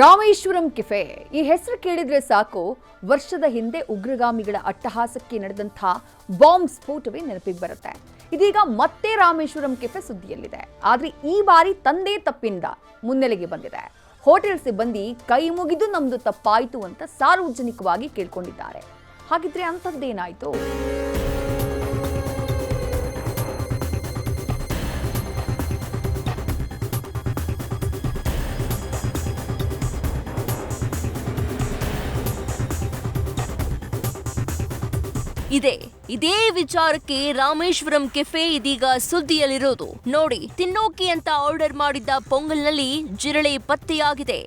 Rameswaram cafe ಈ ಹೆಸರು ಕೇಳಿದ್ರೆ ಸಾಕು ವರ್ಷದ ಹಿಂದೆ ಉಗ್ರಗಾಮಿಗಳ ಅಟ್ಟಹಾಸಕ್ಕೆ ನಡೆದಂಥ ಬಾಂಬ್ ಸ್ಫೋಟವೇ ನೆನಪಿಗೆ ಬರುತ್ತೆ. ಇದೀಗ ಮತ್ತೆ ರಾಮೇಶ್ವರಂ ಕೆಫೆ ಸುದ್ದಿಯಲ್ಲಿದೆ. ಆದ್ರೆ ಈ ಬಾರಿ ತಂದೆ ತಪ್ಪಿಂದ ಮುನ್ನೆಲೆಗೆ ಬಂದಿದೆ. ಹೋಟೆಲ್ ಸಿಬ್ಬಂದಿ ಕೈ ಮುಗಿದು ನಮ್ದು ತಪ್ಪಾಯಿತು ಅಂತ ಸಾರ್ವಜನಿಕವಾಗಿ ಕೇಳ್ಕೊಂಡಿದ್ದಾರೆ. ಹಾಗಿದ್ರೆ ಅಂಥದ್ದೇನಾಯ್ತು? ಇದೇ ವಿಚಾರಕ್ಕೆ ರಾಮೇಶ್ವರಂ ಕೆಫೆ ಇದೀಗ ಸುದ್ದಿಯಲ್ಲಿರೋದು. ನೋಡಿ, ತಿನ್ನೋಕೆ ಅಂತ ಆರ್ಡರ್ ಮಾಡಿದ್ದ ಪೊಂಗಲ್ನಲ್ಲಿ ಜಿರಳೆ ಪತ್ತೆಯಾಗಿದೆ.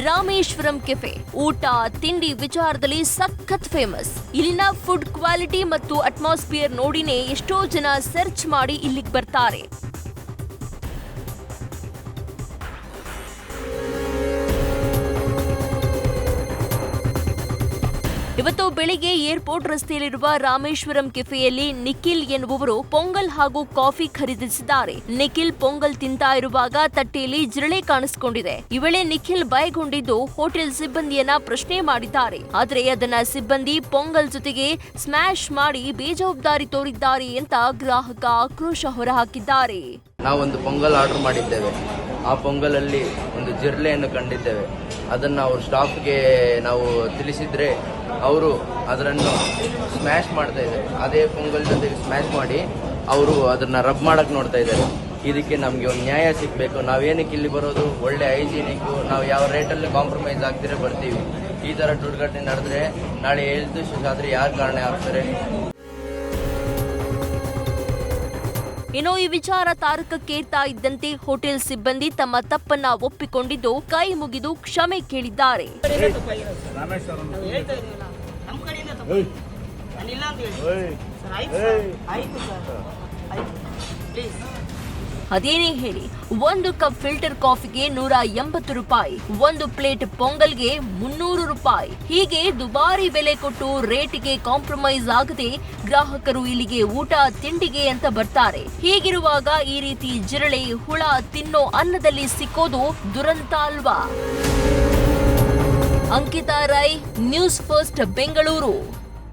ರಾಮೇಶ್ವರಂ ಕೆಫೆ ಊಟ ತಿಂಡಿ ವಿಚಾರದಲ್ಲಿ ಸಖತ್ ಫೇಮಸ್. ಇಲ್ಲಿನ ಫುಡ್ ಕ್ವಾಲಿಟಿ ಮತ್ತು ಅಟ್ಮಾಸ್ಫಿಯರ್ ನೋಡಿನೇ ಎಷ್ಟೋ ಜನ ಸರ್ಚ್ ಮಾಡಿ ಇಲ್ಲಿಗೆ ಬರ್ತಾರೆ. ಇವತ್ತು ಬೆಳಿಗ್ಗೆ ಏರ್ಪೋರ್ಟ್ ರಸ್ತೆಯಲ್ಲಿರುವ ರಾಮೇಶ್ವರಂ ಕೆಫೆಯಲ್ಲಿ ನಿಖಿಲ್ ಎನ್ನುವವರು ಪೊಂಗಲ್ ಹಾಗೂ ಕಾಫಿ ಖರೀದಿಸಿದ್ದಾರೆ. ನಿಖಿಲ್ ಪೊಂಗಲ್ ತಿಂತಾ ಇರುವಾಗ ತಟ್ಟೆಯಲ್ಲಿ ಜಿರಳೆ ಕಾಣಿಸಿಕೊಂಡಿದೆ. ಈ ವೇಳೆ ನಿಖಿಲ್ ಭಯಗೊಂಡಿದ್ದು ಹೋಟೆಲ್ ಸಿಬ್ಬಂದಿಯನ್ನ ಪ್ರಶ್ನೆ ಮಾಡಿದ್ದಾರೆ. ಆದರೆ ಅದನ್ನ ಸಿಬ್ಬಂದಿ ಪೊಂಗಲ್ ಜೊತೆಗೆ ಸ್ಮ್ಯಾಶ್ ಮಾಡಿ ಬೇಜವಾಬ್ದಾರಿ ತೋರಿದ್ದಾರೆ ಅಂತ ಗ್ರಾಹಕ ಆಕ್ರೋಶ ಹೊರಹಾಕಿದ್ದಾರೆ. ನಾವೊಂದು ಪೊಂಗಲ್ ಆರ್ಡರ್ ಮಾಡಿದ್ದೇವೆ. ಆ ಪೊಂಗಲಲ್ಲಿ ಒಂದು ಜಿರಳೆಯನ್ನು ಕಂಡಿದ್ದೇವೆ. ಅದನ್ನು ಅವ್ರ ಸ್ಟಾಫ್ಗೆ ನಾವು ತಿಳಿಸಿದ್ರೆ ಅವರು ಅದನ್ನು ಸ್ಮ್ಯಾಶ್ ಮಾಡ್ತಾ ಇದ್ದಾರೆ. ಅದೇ ಪೊಂಗಲ್ ಜೊತೆಗೆ ಸ್ಮ್ಯಾಶ್ ಮಾಡಿ ಅವರು ಅದನ್ನು ರಬ್ ಮಾಡಕ್ಕೆ ನೋಡ್ತಾ ಇದ್ದಾರೆ. ಇದಕ್ಕೆ ನಮಗೆ ಒಂದು ನ್ಯಾಯ ಸಿಗಬೇಕು. ನಾವೇನಕ್ಕೆ ಇಲ್ಲಿ ಬರೋದು, ಒಳ್ಳೆ ಹೈಜೀನಿಕ್ಕು, ನಾವು ಯಾವ ರೇಟಲ್ಲಿ ಕಾಂಪ್ರಮೈಸ್ ಆಗ್ತಿರೋ ಬರ್ತೀವಿ. ಈ ಥರ ದುರ್ಘಟನೆ ನಡೆದ್ರೆ ನಾಳೆ ಹೆಲ್ತ್ ಇಶ್ಯೂಸ್ ಆದರೆ ಯಾರು ಕಾರಣ ಆಗ್ತಾರೆ? ಇನ್ನು ಈ ವಿಚಾರ ತಾರಕಕ್ಕೇರ್ತಾ ಇದ್ದಂತೆ ಹೋಟೆಲ್ ಸಿಬ್ಬಂದಿ ತಮ್ಮ ತಪ್ಪನ್ನ ಒಪ್ಪಿಕೊಂಡಿದ್ದು ಕೈ ಮುಗಿದು ಕ್ಷಮೆ ಕೇಳಿದ್ದಾರೆ. ಅದೇನೇ ಹೇಳಿ, ಒಂದು ಕಪ್ ಫಿಲ್ಟರ್ ಕಾಫಿಗೆ 180 ರೂಪಾಯಿ, ಒಂದು ಪ್ಲೇಟ್ ಪೊಂಗಲ್ಗೆ 300 ರೂಪಾಯಿ. ಹೀಗೆ ದುಬಾರಿ ಬೆಲೆ ಕೊಟ್ಟು ರೇಟ್ಗೆ ಕಾಂಪ್ರಮೈಸ್ ಆಗದೆ ಗ್ರಾಹಕರು ಇಲ್ಲಿಗೆ ಊಟ ತಿಂಡಿಗೆ ಅಂತ ಬರ್ತಾರೆ. ಹೀಗಿರುವಾಗ ಈ ರೀತಿ ಜಿರಳೆ ಹುಳ ತಿನ್ನೋ ಅನ್ನದಲ್ಲಿ ಸಿಕ್ಕೋದು ದುರಂತ ಅಲ್ವಾ? Ankita Rai, News First, Bengaluru.